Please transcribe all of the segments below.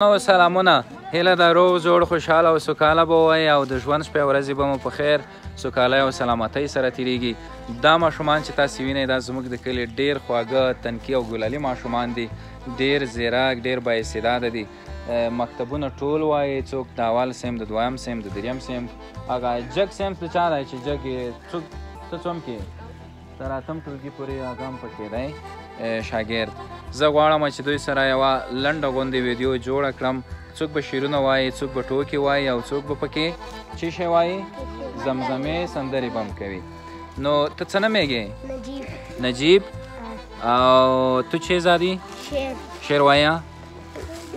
نو سلامونه هیله د روغ جوړ خوشحاله او سوکاله به وئ او د ژوند شپې ورځې به مو په خیر سوکالۍ او سلامتۍ سره تیریږي. دا ماشومان چې تاسې وینئ دا زموږ د کلي ډېر خواږه تنکي او ګلالي ماشومان دي، ډېر زیرک ډېر بااستعداده دي. مکتبونه ټول وایي، څوک د اول صنف د دویم صنف د دریم صنف. هغه جګ صنف د چا دی چې جګ یې ته څوم کې تر اتم ټولګي پورې هغه هم پکې دی شاګرد. زه غواړم چې دوی سره یوه لنډه غوندې ویډیو جوړه کړم. څوک به شعرونه وایي، څوک به ټوکې وایي او څوک به پکې څه شی وایي، زمزمې سندرې به هم کوي. نو ته څه نومېږې؟ نجیب. او تو چې زادي؟ شعر وایه.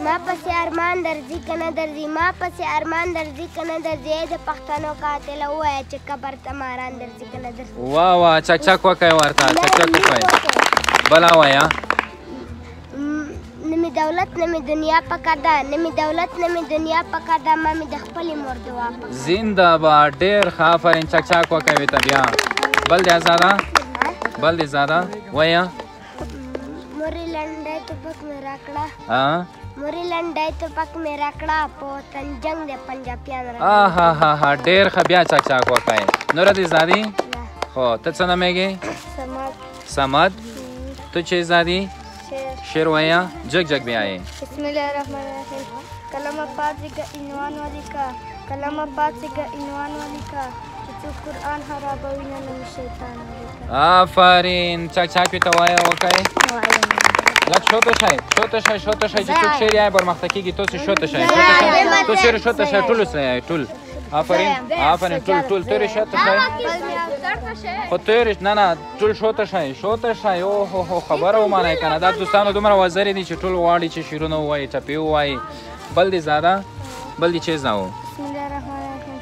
ما پسې ارمان درځي که نه درځي، ما پسې ارمان درځي که نه درځي، ای د پښتنو قاتله ووایه چې قبر ته ماران درځي که نه درځي. واه واه، چک چک وکئ ورته، چک چک وکئ. بله وایه. نه مې دولت نه مې دنیا پکه ده، نه مې دولت نه مې دنیا پکه ده، ما مې د خپلې مور دعا پکه. زنده باد. ډېر ښه، آفرین. چک چک وکوي ته بیا. بل دې ازاده، بل دې زاده وایه. مورې لنډی ټوپک مې راکړه، مورې لنډی ټوپک مې راکړه، په وطن جنګ د پنجابیان راغلي. ها ډېر ښه، بیا چک چک وکئ. نوره دې زادي؟ خو ته څه نومېږې؟ صمد. تو چې زادي؟ شعر وایه. جګ جګ بیا یې. بسم الله الرحمن الرحیم. کلمه پاتې عنوان ولیکه، کلمه پاتې عنوان ولیکه، چې څوک قرآن خرابوي نه نو شیطان ولیکه. آفرین. چک چک ته وایه وکئ. لږ شوته شئ، شوته شئ، شوته شئ چې څوک شعر یې پرمخته کېږي. تاسې شوته شئ، شوته شئ، تو شعر شوته شئ، ټول سره یې ټول. آفرین آفرین، ټول تورې شوته شئ. خو تورې نه ټول شوته شئ، شوته شئ. اوهو خبره ومنئ که نه. دا دوستانو دومره وزرې دي چې ټول غواړي چې شعرونه ووایي، ټپې ووایي. بل دې زاده، بل دې چیز نه و. بسم الله الرحمن الرحیم.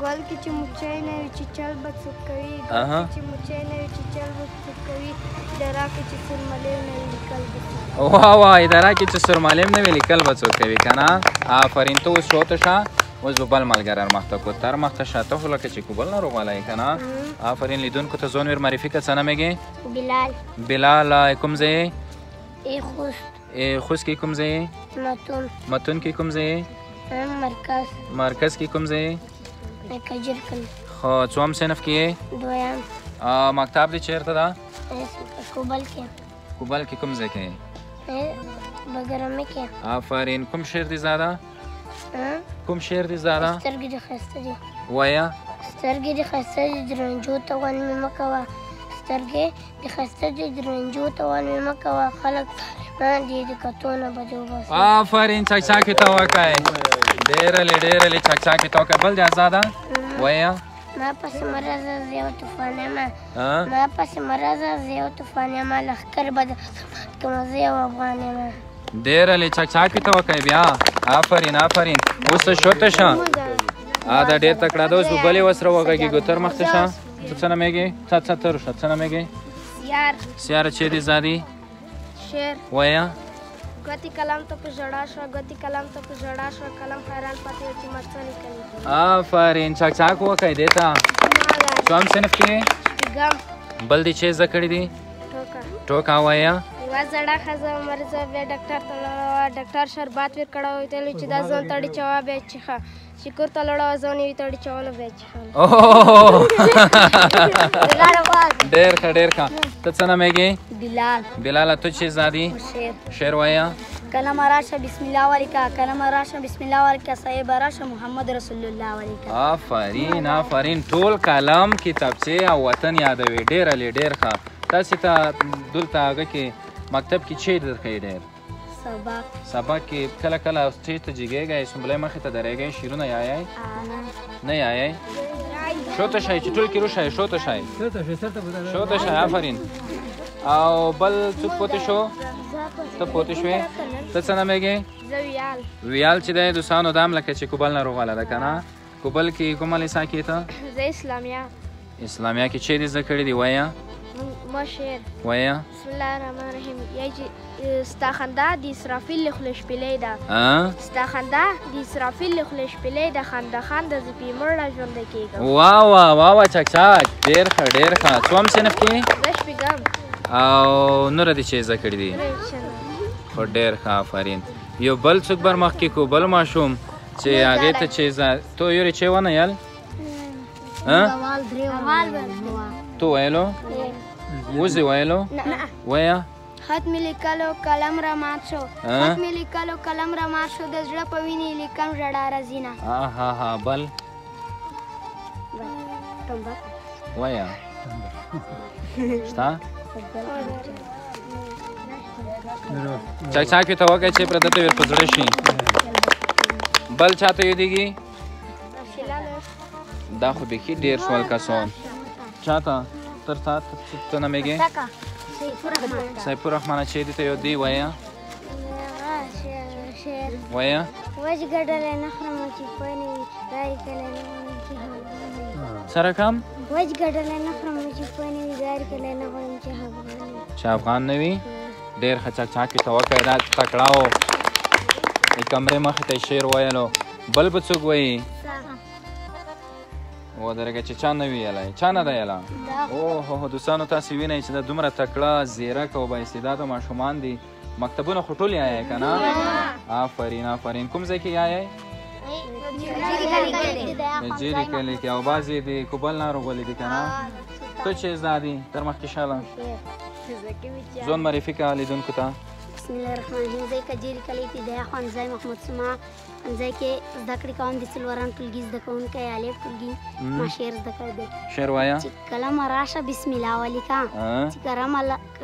ګل کې چې مچۍ نه وي چې چل به څوک کوي، ګل کې چې مچۍ نه وي چې چل به څوک کوي، اداره کې چې سرملیم نه وي لیکل به څوک کوي. واه واه، اداره کې چې سرملیم نه وي لیکل به څوک کوي که نه. آفرین. ته اوس شوته شه، اوس به بل ملګری مخته کړو. تر مخته شه ته خو لکه چې کوبل نه روغلی که نه. آفرین. لیدونکو ته ځان ور معرفي کړه. څه نومېږې؟ بلال. بلال. کوم ځای یې؟ خوست. خوست کې کوم ځای یې؟ متون. متون کې کوم ځای یې؟ مرکز. مرکز کې کوم ځای یې؟ کجر کلی. خو څوم صنف کې یې؟ دویم. مکتب دې چېرته ده؟ کوبل کې. کوبل کې کوم ځای کې یې؟ بګرامي کې. آفرین. کوم شعر دې زاده؟ کوم شعر دې زاده؟ سترګې دې ښایسته دي. وایه. سترګې دې ښایسته دي، د رنجو توان مې مه کوه. سترګې دې ښایسته دي، د رنجو توان مې مه کوه. خلک ظالمان دي، د کتو نه به دې وباسي. آفرین. چک چکې ته وکئ. ډېرلې چک چکې ته وکئ. بل دې ازاده وایه. ما پسې مرزه زه یو طوفان یمه، ما پسې مرزه زه یو طوفان یمه، لښکر به د کومه زه یو افغان یمه. ډېرلې چک چکې ته وکئ بیا. آفرین آفرین. اوس ته شوته شه. دا ډېر تکړه ده. اوس به بلې ورسره وغږېږو. تر مخته شه. ته څه نومېږې؟ څه تر شه. څه نومېږې؟ سیار. سیاره. چې دې زادي؟ شعر وایه. ګوتې قلم ته په ژړا شوه، ګوتې قلم ته په ژړا شوه، قلم حیران پاتې و چې ما څه لیکلي. آفرین. چک چک وکئ دې ته. څوم صنف کې یې؟ شپږم. بل دې چې زده کړي دي؟ ټوکه. ټوکه وایه. یوه زړه ښځه مریضه بیا ډاکټر ته لاړه، ډاکټر شربات ورکړه، ویل چې دا ځان تړي چوه بیا څښه. چې کور ته لاړه ځان یې تړي چولو بیا څښه. ډېر ښه ډېر ښه. ته څه نومېږې؟ بلال. بلاله. تو چې زادي؟ شعر وایه. کلمه راشه بسم الله ولیکه، کلمه راشه بسم الله ولیکه، صاحب راشه محمد رسول الله ولیکه. آفرین آفرین. ټول کلم کتابچې او وطن یادوي. ډېرلې ډېر ښه. تاسې ته دلته هغه کې مکتب کې چې درښیي ډېر؟ سبق. سبق کې کله کله سټیج ته جګېږئ، سنبلۍ مخې ته درېږئ، شعرونه یایئ؟ نه یایئ؟ شوته شئ چې ټول کې روشئ. شوته شئ، شوته شئ. آفرین. او بل څوک پوتې شو؟ ته پوتې شوې. ته څه نومېږې؟ زه ویال. ویال چې دی دوستانو دا هم لکه چې کوبل نه روغله ده که نه. کوبل کې کومه لیسه کې ته؟ زه اسلامیه. اسلامیه کې چې دې زده کړي دي وایه. ما شعر وایه. بسم الله الرحمن الرحیم. یعنی چې ستا خندا د اسرافیل له خولې شپېلۍ ده، ستا خندا د اسرافیل له خولې شپېلۍ ده، خنده خنده زه پې مړه ژوندی کېږم. واه واه واه چک چک. ډېر ښه ډېر ښه. څوم صنف کې؟ زه شپږم. او نوره دې چې زده کړي دي؟ خو ډېر ښه. آفرین. یو بل څوک بر مخکې کو بل ماشوم چې هغې ته چې تو یورې چې ونه یل تو ویلو وزې ویلو ویه خط مې لیکلو قلم را مات شو خط مې لیکلو قلم را مات شو د زړه په وینې لیکم ژړا راځي نه ها بل ویه شته چاکچاکې ته وکړئ چې پرته ته ورپه زړه شي بل چاته یادېږي دا خو بیخي ډېر شول کسان چاته تر ته نومېږې سیف الرحمن چې دې ته یادې وایه وایه وجګډلی نه خورم چې پوه نه وي دارې کلی نه غواړم چې سره کم وجګډلی نه خورم چې پوه نه وي دارې کلی نه غواړم چې افغان وي چې افغان نه وي ډېر ښه چاکچاکې ته وکړئ دا تکړه و د کمرې مخې ته یې شعر ویلو بل به څوک وایي ودرېږه چې چا نه ویلی چا نه ده یله اوهو دوستانو تاسې وینئ چې دا دومره تکړه زیرک او بااستعداده ماشومان دي مکتبونه خو ټول یایئ که نه آفرین کوم ځای کې یایئ جیري کلي کې او بعضې د کوبل ناروغولي دي که نه ته چې زده دي تر مخکې شاله ځوان معرفي که لیدونکو ته بسم الله الرحمن الرحیم زه کجیري کلی ابتدایي ښوونځی محمود سما ښوونځی کې زده کړې کوم د څلورم ټولګي زده کوونکی الف ټولګي ما شعر زده کړی دی شعر وایه چې کلمه راشه بسم الله ولیکه چې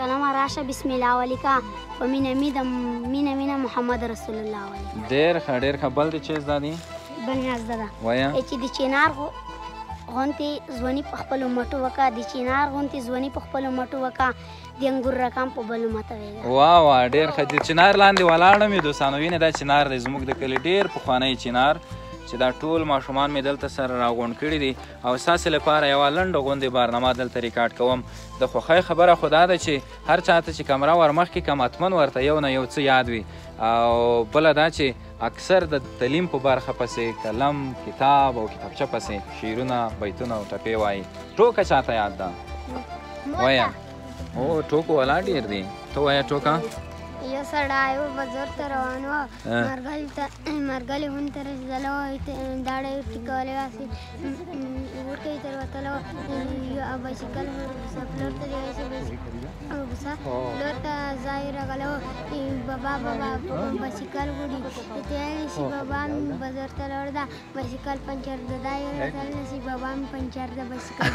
کلمه راشه بسم الله ولیکه په مینه محمد رسول الله ولیکه ډېر ښه بل دې چې زده دي بل مې زده ده وایه چې د چنار غونتې ځواني په خپلو مټو وکړه د چنار غونتې ځواني په خپلو مټو وکړه د انګور رقم په بلو ماتوېږه واه ډېر ښه د چنار لاندې ولاړم یې دوستانو وینې دا چنار دی زموږ د کلي ډېر پخوانی چنار چې دا ټول ماشومان مې دلته سره راغونډ کړي دي او ستاسې لپاره یوه لنډه غوندې بارنامه دلته ریکارډ کوم د خوښۍ خبره خو دا ده چې هر چاته چې کمره ور مخکې کم حتمن ورته یو نه یو څه یاد وي او بله دا چې اکثر د تعلیم په برخه پسې قلم کتاب او کتابچه پسې شعرونه بیتونه او ټپې وایي ټوکه چاته یاد ده وایه او ټوکو والا ډېر دي ته وایه ټوکه یو سړی و بازار ته روان و مرګلې هون ته رسېدلی و داړه یې ټیکولې واسې ورکه یې تر وتلی و یو بایسکل پلور ته دی پلور ته ځای راغلی و بابا بایسکل وړي ته ویلی چې بابا مې بازار ته لاړ ده بایسکل پنچر ده دا یې راته ویلی چې بابا مې پنچر ده بایسکل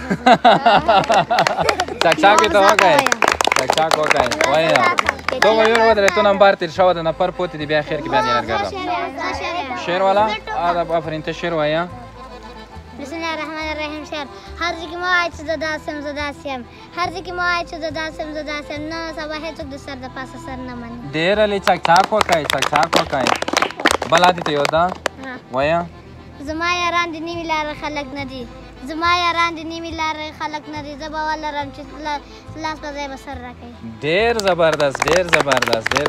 چاکچاکې ته وکړئ چاک وکړئ وایه تو به یور ودرې تو نمبر تېر شوی د نفر پوتې دي بیا خیر کې بیا دې یادګار شعر والا آفرین ته شعر وایه بسم الله الرحمن الرحیم شعر هر ځای کې مو وایي چې زه داسې یم زه داسې یم هر ځای کې مو وایي چې زه داسې یم زه داسې یم نه سبا هېڅوک د سر د پاسه سر نه مني ډېر علي چاک وکړئ چاک وکړئ بل عادي ته یو ده وایه زما یاران د نوي لارې خلک نه دي زما یاران د نیمې لارې خلک نه دي زه به ولرم چې لاس په ځای به سر راکوي ډېر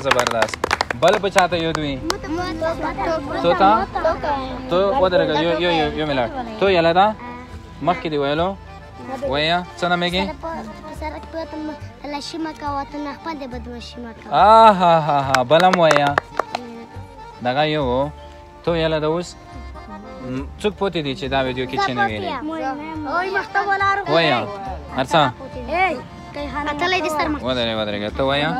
زبردست بل به چاته یاد وي تو ته تو ودرېږه یو مې لاړ تو یله ده مخکې دې ویلو وایه څه نومېږي سرک پرته تلاشي مه کوه ته نه خپل د بدماشي مه کوه ها بل هم وایه دغه یو تو یله ده اوس څوک پوتې دي چې دا ویډیو کې چې نه ویلي وایه هر څه ودرېږه ته وایه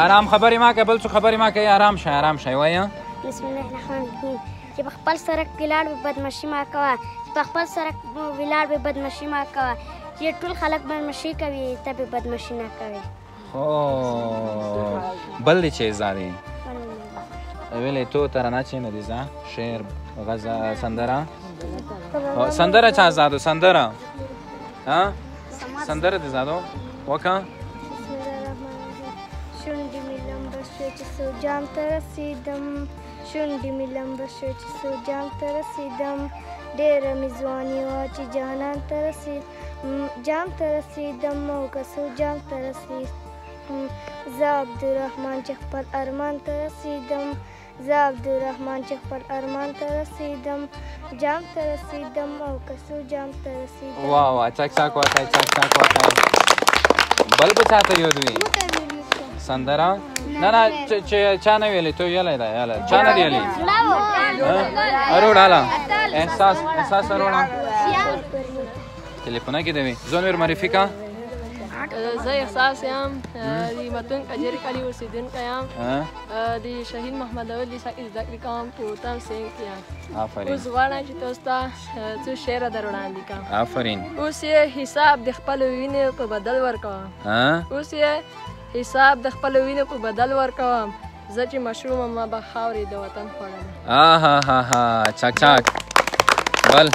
آرام خبرې مه کوه بل څوک خبرې مه کوي آرام شئ وایه بسم الله الرحمن الرحیم چې په خپل سرک ولاړ به بدماشي مه کوه چې په خپل سرک ولاړ به بدماشي مه کوه چې ټول خلک بدماشي کوي ته به بدماشي نه کوې بل دې چې زده دی ویلی تو ترانه چې نه دي زده شعر غزه سندره چا زادو سندره سندره دې زادو وکړه شونډې مې لمبه شوې چې څو جام ته رسېدم شونډې مې لمبه شوې چې څو جام ته رسېدم ډېره مې ځواني وه چې جانان ته جام ته رسېدم او که څو جام ته رسېدم زه عبدالرحمن چې خپل ارمان ته رسېدم زه عبدالرحمن چې خپل ارمان ته رسېدم جام ته رسېدم او که څو جام ته رسېدم واه چاک وکړئ بل به چاته یاد وي سندره نه چې چا نه ویلې ته ویلی ده یاله چا نه دی ویلې اروړ هله احساس اروړه تلیفونه کې دی وي ځان ور معرفي کا زه احساس یم د متون اجر کلی اوسیدونکی یم د شهید محمد اول لیسه کې زده کړې کوم په تم سینګ کې یم آفرین اوس غواړم چې تاسو ته څو شعر در وړاندې کړم آفرین اوس یې حساب د خپلو وینې په بدل ورکوم اوس یې حساب د خپلو وینې په بدل ورکوم زه چې مشروم ما به خاورې د وطن خوړلې چاک چاک بل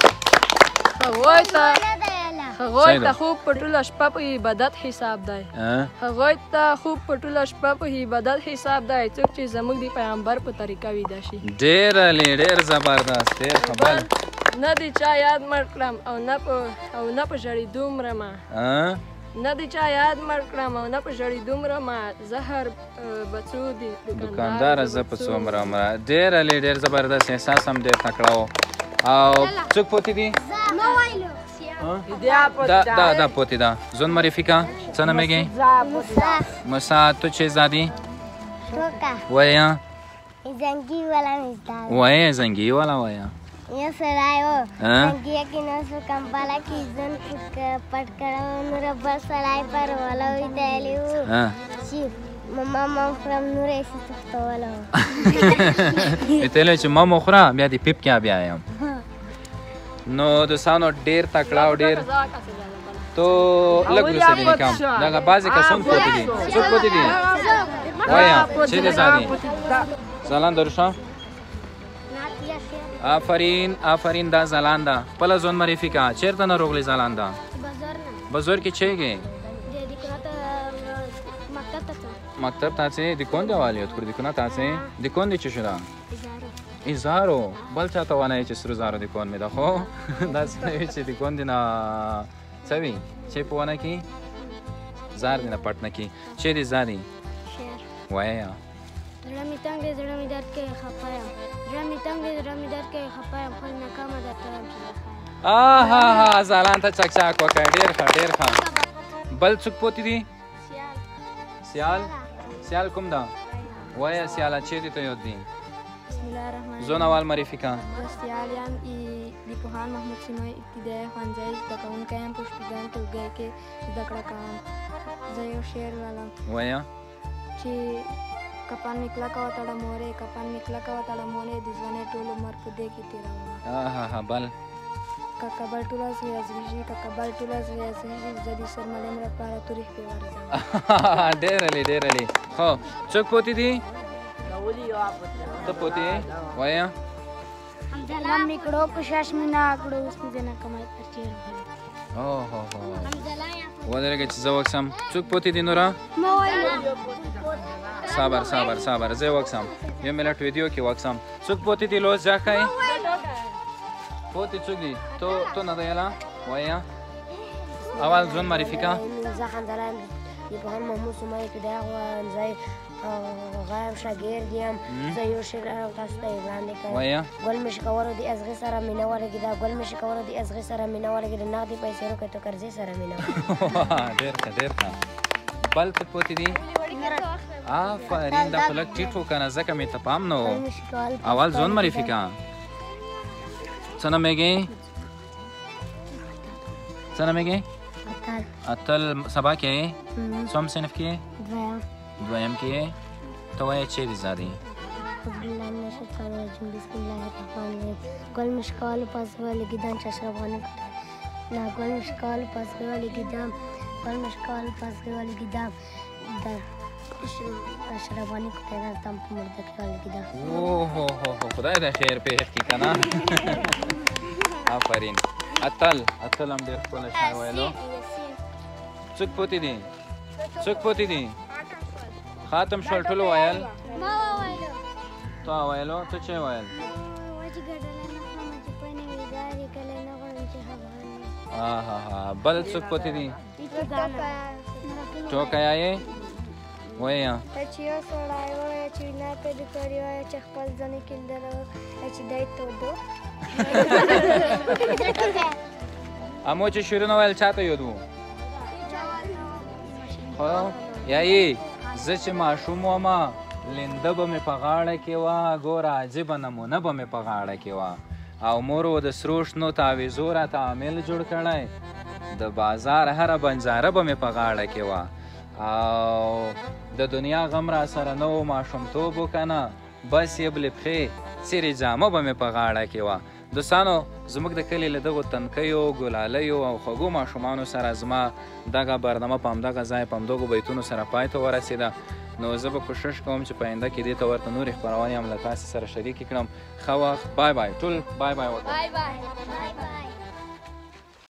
هغوی ته خوب په ټوله شپه په عبادت حساب دی هغوی ته خوب په ټوله شپه په عبادت حساب دی څوک چې زموږ د پیغمبر په طریقه ویده شي ډېر زبردست ډېر خبر نه د چا یاد مړ کړم او نه په ژړېدو مرمه نه د چا یاد مړ کړم او نه په ژړېدو مرمه زهر بڅو د دوکانداره زه په څو مرمه ډېر زبردست احساس هم ډېر تکړه و او څوک پوتې دي دا پوتی دا زون معرفی کا څه نومېږي موسی تو چه زادی وایه زنګي والا وایه یو سړی و زنګي کې نو سو کمپاله کې ځان پټ کړو نو ربر سړی پر ولا ویدلی و چې ماما خورم نور یې ستفتوله ویتلی چې ماما خوره بیا دې پیپ کې بیا یم نو دوستانو ډېر تکړه او ډېر تو لږ وروسته دې نکام دغه بعضې کسان پوتې دي څوک پوتې دي وایه چې دې زادي زالان دروشه آفرین دا زالان ده خپله ځون معرفي کا چېرته نه روغلې زالان ده بازار کې چیږې مکتب تاسې دکون دی والیت کړو دکونه تاسې دکون دی چې شده ایزارو بل چاته وانه چې سرو زارو دکون می ده خو داسې نه وي چې دکون دی نه څه وي چې په ونه کې زار دی نه پټ نه کې چې دی زاري وایه زړه مې تنګ دی زړه مې درد کوي خفه یم زړه مې تنګ دی زړه مې درد کوي خفه یم خو ناکامه درته یم چې زالان ته چک چاک وکړه ډېر ښه بل څوک پوتې دي سیال کوم ده وایه سیاله چیرې ته یاد دي زون اول معرفي کا سیال یم د پوهاند محمود سیمه ابتدایي ښوونځی زده کوونکی یم په شپږم ټولګي کې زده کړه کوم زه یو شعر لولم وایه چې کپان مې کلکه وتړه مورې کپان مې کلکه وتړه مورې د ژوندۍ ټول عمر په دې کې تېرومه بل که کبل ټوله زویازېږي که کبل ټوله زویازېږي زه د سرملیم لپاره تاریخ پې ورځم ډېرلی خو څوک پوتې دي ته پوتې وایه غم مې کړو کوشش مې نه کړو اوس مې نه کمای پر چیر ودرېږه چې زه وکسم څوک پوتې دي نوره صبر زه وکسم یو منټ ویډیو کې وکسم څوک پوتې دي لوز جا ښایي پوتې څوک دي تو نه دی یاله وایه اول ځون معرفي کا زه خندلان د پوهاند محمود سیمه ابتدایي ښوونځی غایم شاګرد یم زه یو شعر تاسو ته وړاندې کوم ګل مې شکولو د ازغې سره مینه ولګېده ګل مې شکولو د ازغې سره مینه ولګېده نغدې پیسې روکې تو قرضې سره مینه ډېر ښه بل څه پوتې دي آفرین دا خو لږ ټیټ و که نه ځکه مې ته پام نه و اول ځون معرفي کا څه نومېږي اتل سبا کې یې څوم صنف کې یې دویم کې یې ته وایه چیرې زادي ګل مې شکولو پس ولګېدم چې اشرف غني نه ګل مې شکولو پس ولګېدم اشرف غني کوټه تم په مرده کې ولګېدم خدای دا خیر پېښ کړي که نه آفرین اتل هم ډېر ښکلی شعر ویلو څوک پوتې دي خاتم شول ټولو ویل تا ویلو ته چې ویل بل څوک پوتې دي ټوکیا یې وایه چې یو سړی وایه چې نه پیدا کړی وایه چې خپل ځان یې کیندلی چې دی تودو امو چې شعرونه ویل چاته یاد و خو یا یې زه چې ماشوم ومه لنده به مې په غاړه کې وه ګوره عجیبه نمونه به مې په غاړه کې وه او مور و د سرو شنو تعویضو راته عامل جوړ کړی د بازار هره بنجاره به مې په غاړه کې وه او د دنیا غم را سره نه و ماشومتوب و که نه بس یې بلې پښې څیرې جامه به مې په غاړه کې وه دوستانو زموږ د کلي له دغو تنکیو ګلالیو او خوږو ماشومانو سره زما دغه برنامه په همدغه ځای په همدغو بیتونو سره پای ته ورسېده نو زه به کوشش کوم چې په آینده کې دې ته ورته نورې خپرونې هم له تاسې سره شریکې کړم ښه وخت بای بای ټول بای بای وکړه